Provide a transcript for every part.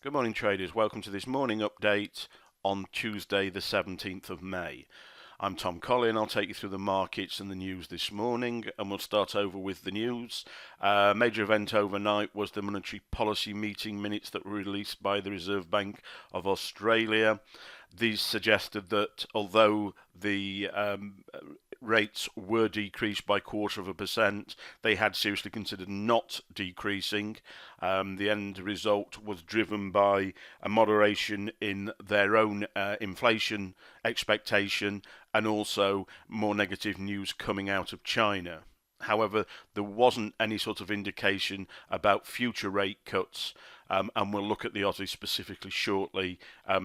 Good morning, traders. Welcome to this morning update on Tuesday, the 17th of May. I'm Tom Collin. I'll take you through the markets and the news this morning, and we'll start over with the news. Major event overnight was the monetary policy meeting minutes that were released by the Reserve Bank of Australia. These suggested that although the rates were decreased by 0.25%, they had seriously considered not decreasing. The end result was driven by a moderation in their own inflation expectation and also more negative news coming out of China. However, there wasn't any sort of indication about future rate cuts, and we'll look at the Aussie specifically shortly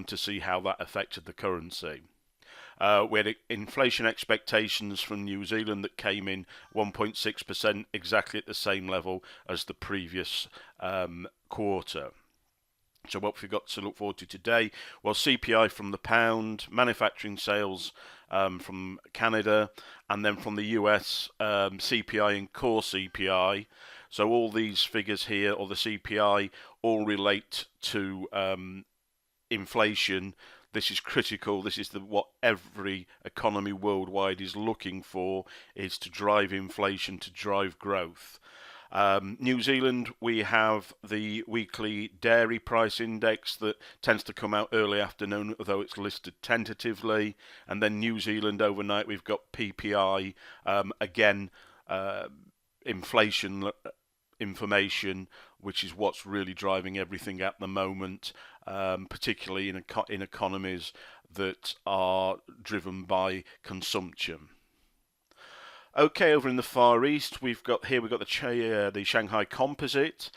to see how that affected the currency. We had inflation expectations from New Zealand that came in 1.6%, exactly at the same level as the previous quarter. So what we've got to look forward to today? Well, CPI from the pound, manufacturing sales from Canada, and then from the US, CPI and core CPI. So all these figures here, or the CPI, all relate to inflation. This is critical. This is what every economy worldwide is looking for, is to drive inflation, to drive growth. New Zealand, we have the weekly dairy price index that tends to come out early afternoon, although it's listed tentatively. And then New Zealand overnight, we've got PPI, again, inflation information, which is what's really driving everything at the moment, particularly in economies that are driven by consumption. Okay, over in the Far East, we've got the Shanghai Composite,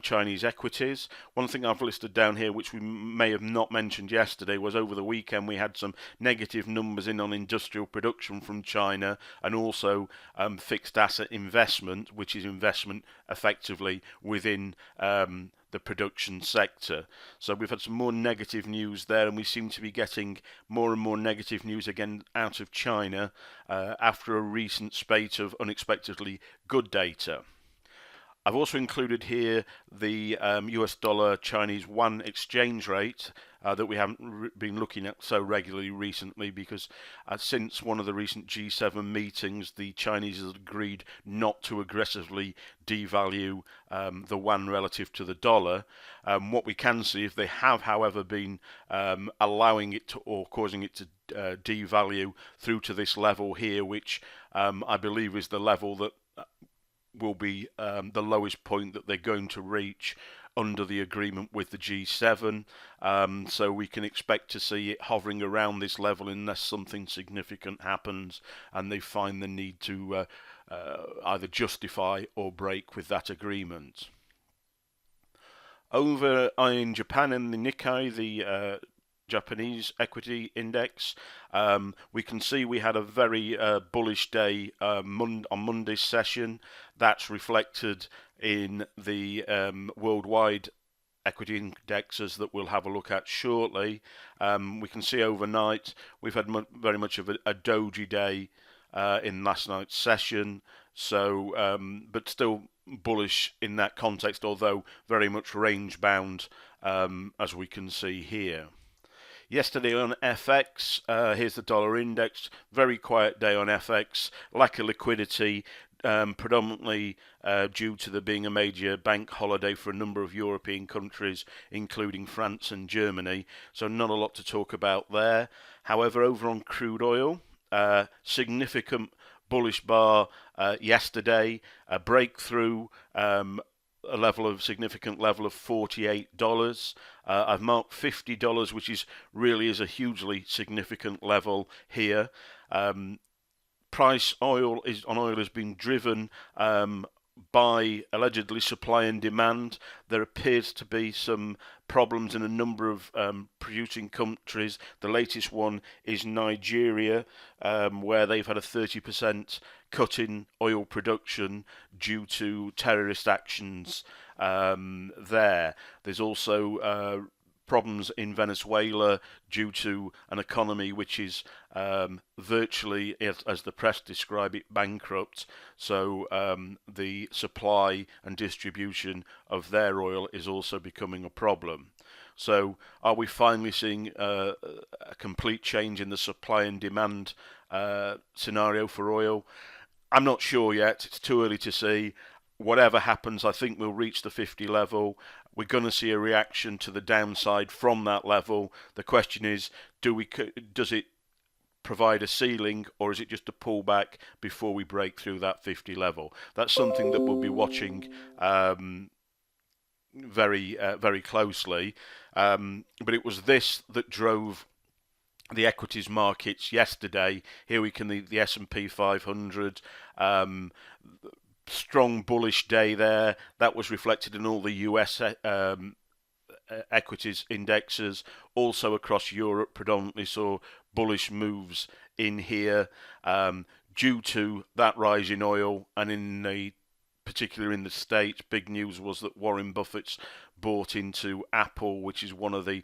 Chinese equities. One thing I've listed down here, which we may have not mentioned yesterday, was over the weekend we had some negative numbers in on industrial production from China, and also fixed asset investment, which is investment effectively within the production sector. So we've had some more negative news there, and we seem to be getting more and more negative news again out of China after a recent spate of unexpectedly good data. I've also included here the US dollar Chinese yuan exchange rate that we haven't been looking at so regularly recently, because since one of the recent G7 meetings, the Chinese has agreed not to aggressively devalue the yuan relative to the dollar. What we can see, if they have, however, been allowing it to, or causing it to devalue through to this level here, which I believe is the level that will be the lowest point that they're going to reach under the agreement with the G7. So we can expect to see it hovering around this level unless something significant happens and they find the need to either justify or break with that agreement. Over in Japan, in the Nikkei, the Japanese equity index, we can see we had a very bullish day on Monday's session. That's reflected in the worldwide equity indexes that we'll have a look at shortly. We can see overnight we've had very much of a doji day in last night's session, so but still bullish in that context, although very much range bound, as we can see here. Yesterday on FX, here's the dollar index. Very quiet day on FX. Lack of liquidity, predominantly due to there being a major bank holiday for a number of European countries, including France and Germany. So not a lot to talk about there. However, over on crude oil, significant bullish bar yesterday, a breakthrough. A significant level of $48. I've marked $50, which is a hugely significant level here. Price oil has been driven by allegedly supply and demand. There appears to be some problems in a number of producing countries. The latest one is Nigeria, where they've had a 30% cut in oil production due to terrorist actions there. There's also problems in Venezuela due to an economy which is virtually, as the press describe it, bankrupt. So the supply and distribution of their oil is also becoming a problem. So are we finally seeing a complete change in the supply and demand scenario for oil? I'm not sure yet. It's too early to see. Whatever happens, I think we'll reach the 50 level. We're going to see a reaction to the downside from that level. The question is, does it provide a ceiling, or is it just a pullback before we break through that 50 level? That's something that we'll be watching very closely. But it was this that drove the equities markets yesterday. Here we can the S&P 500. Strong bullish day there. That was reflected in all the US equities indexes. Also across Europe, predominantly saw bullish moves in here due to that rise in oil, and particularly in the States, big news was that Warren Buffett's bought into Apple, which is one of the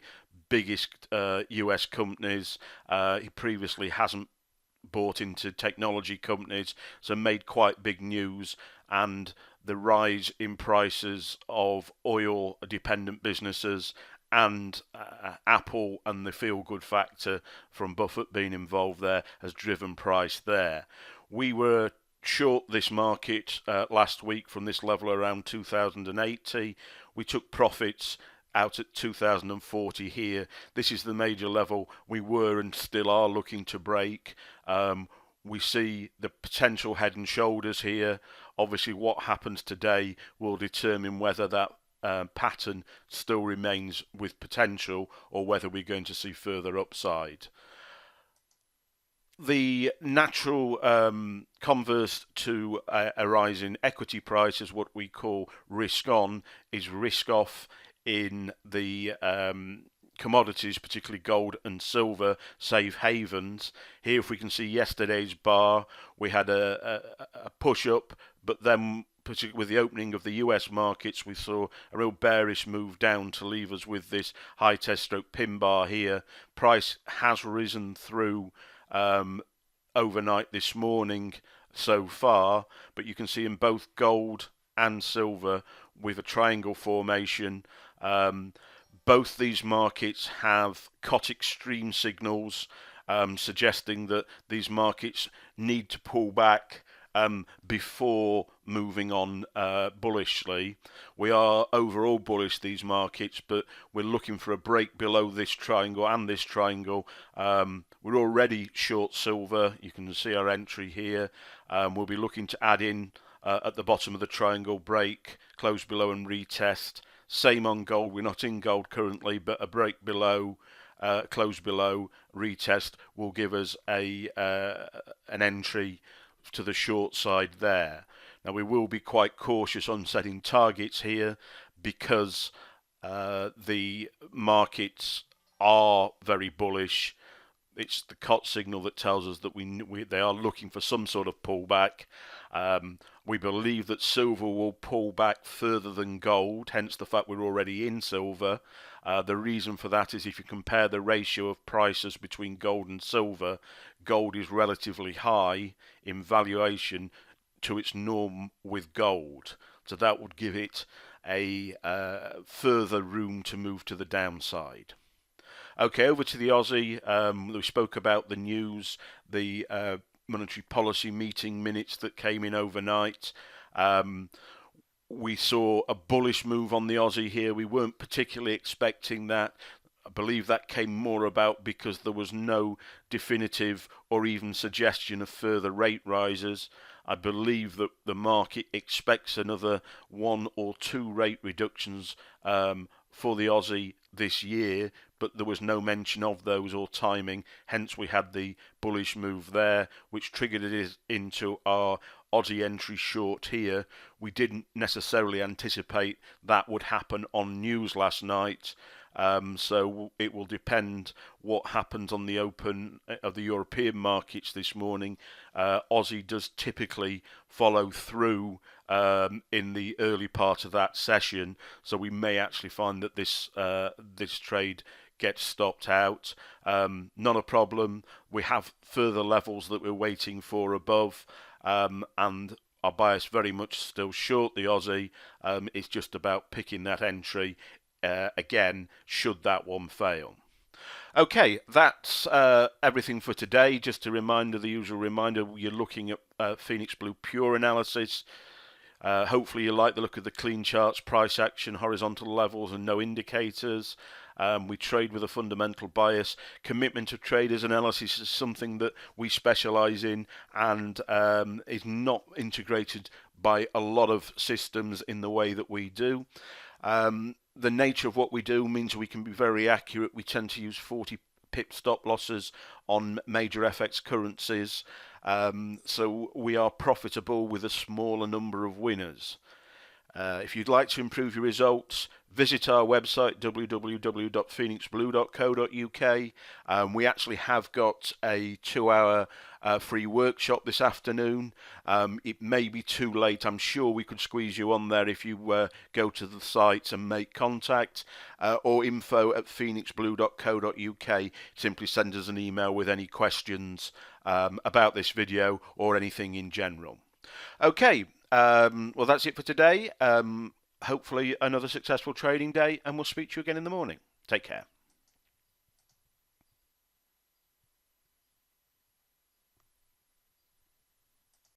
biggest US companies. He previously hasn't bought into technology companies, so made quite big news. And the rise in prices of oil dependent businesses and Apple and the feel good factor from Buffett being involved there has driven price there. We were short this market last week from this level around 2080. We took profits out at 2040 here. This is the major level we were and still are looking to break. We see the potential head and shoulders here. Obviously, what happens today will determine whether that pattern still remains with potential or whether we're going to see further upside. The natural converse to a rise in equity prices, what we call risk on, is risk off in the commodities, particularly gold and silver, safe havens. Here, if we can see yesterday's bar, we had a push up, but then particularly with the opening of the US markets, we saw a real bearish move down to leave us with this high test stroke pin bar here. Price has risen through overnight this morning so far, but you can see in both gold and silver with a triangle formation. Both these markets have caught extreme signals suggesting that these markets need to pull back before moving on bullishly. We are overall bullish these markets, but we're looking for a break below this triangle and this triangle. We're already short silver. You can see our entry here. We'll be looking to add in at the bottom of the triangle, break, close below and retest. Same on gold. We're not in gold currently, but a break below, close below, retest will give us an entry to the short side there. Now we will be quite cautious on setting targets here because the markets are very bullish. It's the COT signal that tells us that they are looking for some sort of pullback. We believe that silver will pull back further than gold, hence the fact we're already in silver. The reason for that is if you compare the ratio of prices between gold and silver, gold is relatively high in valuation to its norm with gold. So that would give it a further room to move to the downside. Okay, over to the Aussie. We spoke about the news, the monetary policy meeting minutes that came in overnight. We saw a bullish move on the Aussie here. We weren't particularly expecting that. I believe that came more about because there was no definitive or even suggestion of further rate rises. I believe that the market expects another 1 or 2 rate reductions for the Aussie this year, but there was no mention of those or timing. Hence we had the bullish move there, which triggered it into our Aussie entry short here. We didn't necessarily anticipate that would happen on news last night. So it will depend what happens on the open of the European markets this morning. Aussie does typically follow through in the early part of that session, so we may actually find that this trade gets stopped out. Not a problem. We have further levels that we're waiting for above, and our bias very much still short the Aussie. It's just about picking that entry again, should that one fail. Okay, that's everything for today. Just a reminder, the usual reminder, you're looking at Phoenix Blue Pure analysis. Hopefully you like the look of the clean charts, price action, horizontal levels and no indicators. We trade with a fundamental bias. Commitment of traders analysis is something that we specialise in and is not integrated by a lot of systems in the way that we do. The nature of what we do means we can be very accurate. We tend to use 40 pip stop losses on major FX currencies, so we are profitable with a smaller number of winners. If you'd like to improve your results, visit our website www.phoenixblue.co.uk. We actually have got a 2-hour free workshop this afternoon. It may be too late. I'm sure we could squeeze you on there if you go to the site and make contact, or info@phoenixblue.co.uk. Simply send us an email with any questions about this video or anything in general. Okay. Well, that's it for today. Hopefully another successful trading day, and we'll speak to you again in the morning. Take care.